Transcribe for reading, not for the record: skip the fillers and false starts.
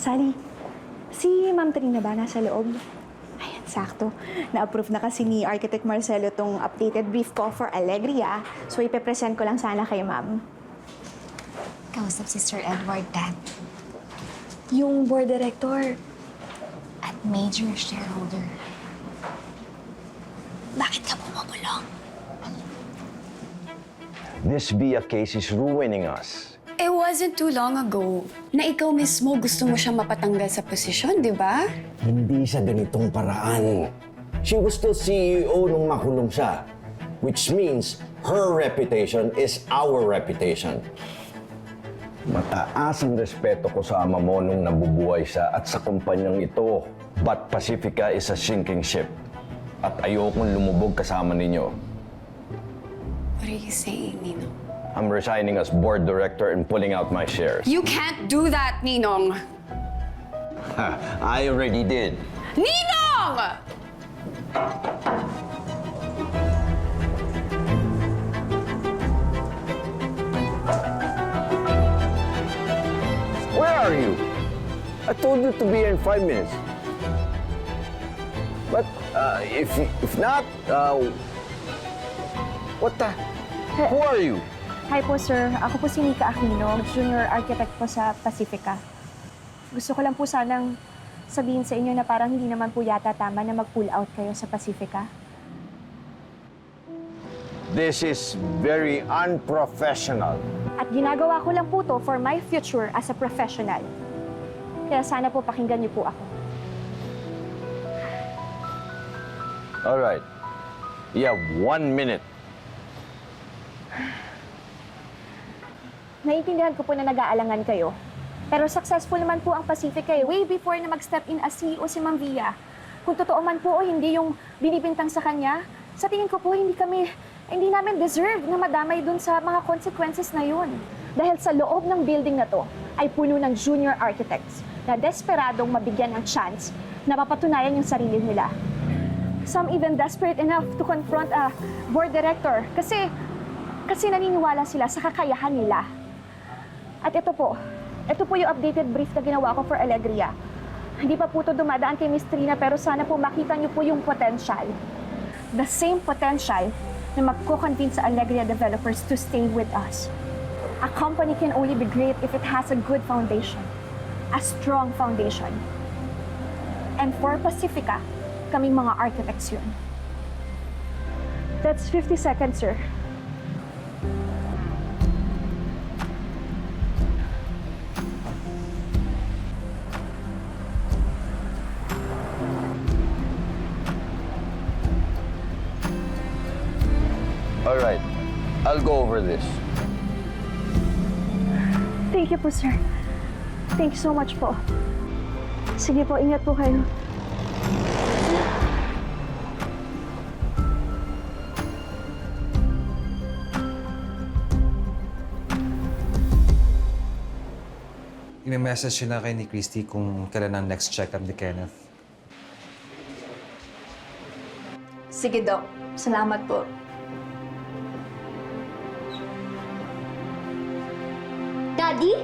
Sally, si Ma'am Trina ba nasa loob? Ayan, sakto. Na-approve na kasi ni Architect Marcelo tong updated brief ko for Alegria. So, ipepresent ko lang sana kay Ma'am. Kausap si Sir Edward, Dad. Yung board director. At major shareholder. Bakit ka bumabulong? This Via case is ruining us. It wasn't too long ago na ikaw mismo gusto mo siyang mapatanggal sa posisyon, di ba? Hindi sa ganitong paraan. She was still CEO nung makulong siya. Which means her reputation is our reputation. Mataas ang respeto ko sa ama mo nung nabubuhay siya at sa kumpanyang ito. But Pacifica is a sinking ship. At ayokong lumubog kasama ninyo. What are you saying, Ninong? I'm resigning as board director and pulling out my shares. You can't do that, Ninong! I already did. Ninong! Where are you? I told you to be here in 5 minutes. But if not, what the? Who are you? Hi po, sir. Ako po si Nika Aquino, junior architect po sa Pacifica. Gusto ko lang po sanang sabihin sa inyo na parang hindi naman po yata tama na mag-pull out kayo sa Pacifica. This is very unprofessional. At ginagawa ko lang po to for my future as a professional. Kaya sana po pakinggan niyo po ako. All right. You have 1 minute. Naiintindihan ko po na nag-aalangan kayo. Pero successful naman po ang Pacifica way before na mag-step in as CEO si Ma'am Via. Kung totoo man po o hindi yung binibintang sa kanya, sa tingin ko po hindi namin deserve na madamay dun sa mga consequences na yun. Dahil sa loob ng building na to ay puno ng junior architects na desperadong mabigyan ng chance na mapatunayan yung sarili nila. Some even desperate enough to confront a board director kasi naniniwala sila sa kakayahan nila. At ito po yung updated brief na ginawa ko for Alegria. Hindi pa po ito dumadaan kay Miss Trina pero sana po makita niyo po yung potential. The same potential na magko-convince sa Alegria developers to stay with us. A company can only be great if it has a good foundation, a strong foundation. And for Pacifica, kaming mga architects yun. That's 50 seconds, sir. All right. I'll go over this. Thank you po, sir. Thank you so much po. Sige po, ingat po kayo. I-message na kay ni Christy kung kailan ang next check-up ni Kenneth. Sige, Doc. Salamat po. Daddy?